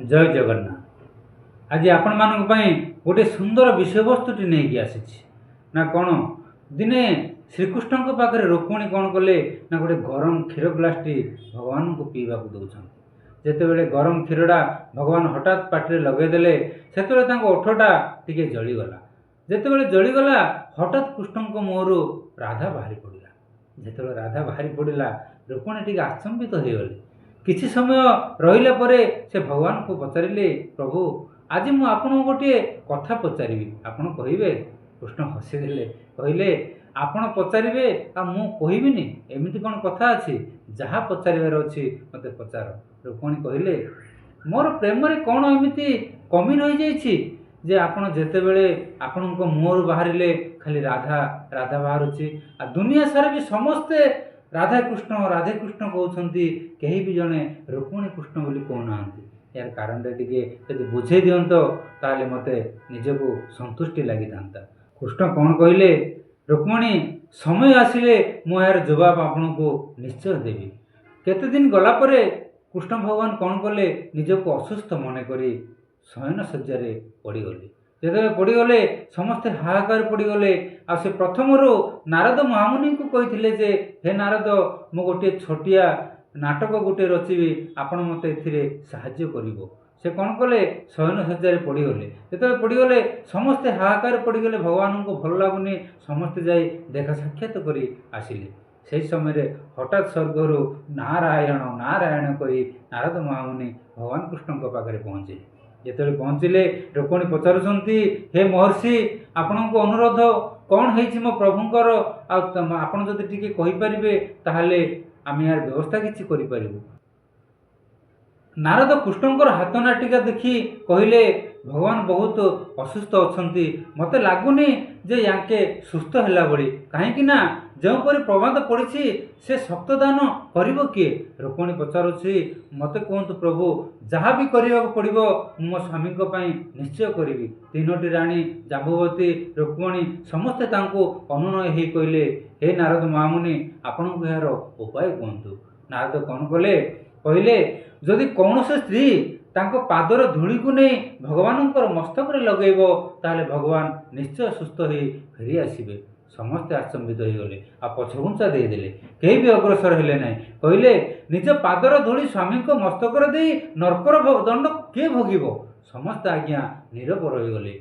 जय जगन्नाथ। आज आपण मानक पई गोटे सुंदर विषयवस्तुटी नहीं आसी ना कौन दिने श्रीकृष्ण पाखे रुक्मिणी कौन कले ना गोटे गरम क्षीर ग्लासटी भगवान को पीवा दौरान जिते गरम क्षीरटा भगवान हठात पाटे लगेदेले से ओठटा टी जलीगला जिते जलीगला हठात कृष्ण मुहर राधा बाहरी पड़ा जिते राधा बाहरी पड़ा रुक्मिणी टी आचंबित हो गले। किछि समय रहिला परे से भगवान को पचारे प्रभु आज मु आपन गोटे कथा पचारि आपन कहिबे। कृष्ण हसीदे कहले आपण पचारे आ मु कहबिनी एमती कौन कथा अच्छी जहाँ पचार अच्छी मत पचार। रुक्मिणी कहले मोर प्रेम रे कौन एमती कमी रही जाइछि जे आपण जेते बेले आपण मुहर बाहरिले खाली राधा राधा बाहरुछि आ दुनिया सारा भी समस्ते राधे कृष्ण कहते कहीं भी जड़े रुक्मिणी कृष्ण बोली कहना यार कारण टे बुझे दिंत ताले मते निजको संतुष्टि लगी था। कृष्ण कौन कहले रुक्मिणी समय आसिले मु यार जवाब आपण को निश्चय देवी। केते दिन गला परे कृष्ण भगवान कौन कले निजको असुस्थ मन करी शयन शज्या पड़गले जिते पड़गले समस्ते हाहाकार पड़गले आ से प्रथम नारद महामुनि को कही जे हे नारद मु गोटे छोटिया नाटक गोटे रचिबी आपण मत साहाय्य करिवो। से कौन कले शयन शज्या पड़गले जिते पड़गले समस्ते हाहाकार पड़गले भगवान को भल लगुनि समस्ते जाई देखा साक्षात करी आसिले। से समय हठात स्वर्गर नारायण नारायण करी नारद महामुनि भगवान कृष्ण पाखे पहुँचे। जिते पहुँचले रुक्मिणी पचारुंट हे महर्षि आपण को अनुरोध कौन है मो प्रभुंकर आपण जदि टिके कहिपारे ताहले आम यार व्यवस्था किसी करिपारिबु। नारद कृष्णकर हाथ नाटिका देखी कहले भगवान बहुत असुस्थ अच्छा मत लगुनि जे याके सुस्थ है भली कहीं जोपरी प्रमाद पड़ी से शक्तदान कर किए। रुक्मिणी पचारुछि मत कहतु प्रभु जहाँ भी करने पड़ो मो स्वामी निश्चय करी। तीनोटी राणी जाम्बवती रुक्मिणी समस्ते अनुनय हो कहले हे नारद महामुनि आपण को यार उपाय कहतु। नारद कौन कले कहले जदि कौन से स्त्री तांको पादर धूली को नहीं भगवान मस्तक लगेब ताले भगवान निश्चय सुस्थ हो फेरी आसबे। समस्ते आचंबित हो गले आ पछघुंचा देदेले कहीं भी अग्रसर हेले ना कहले निज पादर धूली स्वामी मस्तक दे नरकर दंड किए भोगिब। समस्ते आज्ञा नीरव रहीगले।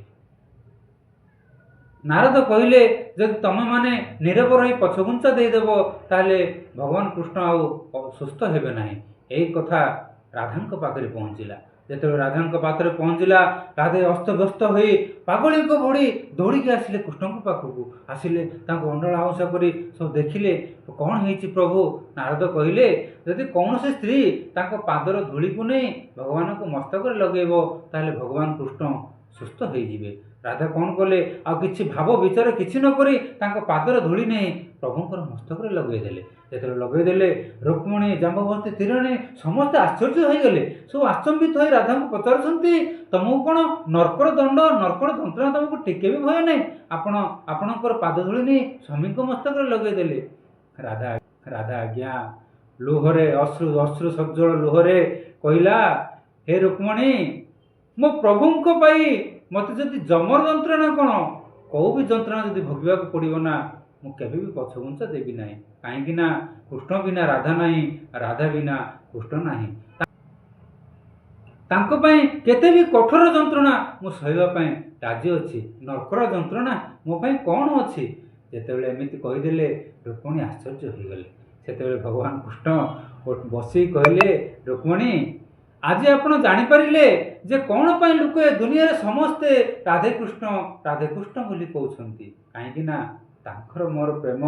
नारद कहले जब तुम माने नीरव रही पछघुंचा देदेव ताले भगवान कृष्ण आउ सुस्थ हेबे ना। यही कथा राधा पाखे पहुँचला। जिते राधा पाखे पहुँचला राधे अस्तव्यस्त हो पागली को बड़ी दौड़ी आसिले कृष्ण पाखक आसिले अंडल आउसा कर सब देखिले कौन है प्रभु। नारद कहले जदि कौन से स्त्री पादर धूली को नहीं भगवान को मस्तक लगेब ताले भगवान कृष्ण सुस्थ हो। राधा कौन कले आ किछि भाव विचार किछि न करी पादर धूली नहीं प्रभुंकर मस्तक लगेदेले। जो लगेदेले रुक्मिणी जाम्बवती तीराणी समस्ते आश्चर्य हो गले सब आचंबित हो राधा को पचारुंट तुमको कौन नरकर दंड नरकर जंत्रणा तुमको टिके भी भय नहीं आपणकर पाद धूली नहीं स्वामी को मस्तक लगेदेले। राधा राधा आज्ञा लुहरे अश्रु अश्रु सज्जल लुहरे कहला हे रुक्मिणी मो प्रभुंक पाई मत जदि जमर जंत्रणा कौन कौ भी जंत्रणा जदि भोगवा पड़ो ना मुझे भी पछघुंचा देवी ना कहीं कृष्ण बिना राधा नहीं राधा बिना कृष्ण नहीं। केते भी कठोर जंत्रणा मु सहायवाई राजी अच्छी नरकर जंत्रणा मो पाई कौन अच्छी। जितेबाला एमती कहीदेले रुक्मिणी आश्चर्य हो गले। से भगवान कृष्ण बसी कहले रुक्मिणी आज आपण जानीपारे जे कौन पाई लोक दुनिया समस्ते राधे कृष्ण बोली कहते कहीं मोर प्रेम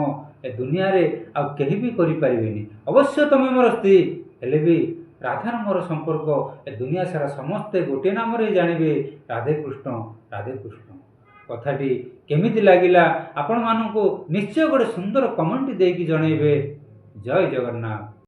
ए दुनिया रे आ कहीं भी करें। अवश्य तुम मोर स्त्री हेले भी राधार मोर संपर्क ए दुनिया सारा समस्ते गोटे नाम रे जानिबे राधे कृष्ण। कथाटी केमिति लागिला आपण मानकु निश्चय गोटे सुंदर कमेंट देकी जणैबे। जय जगन्नाथ।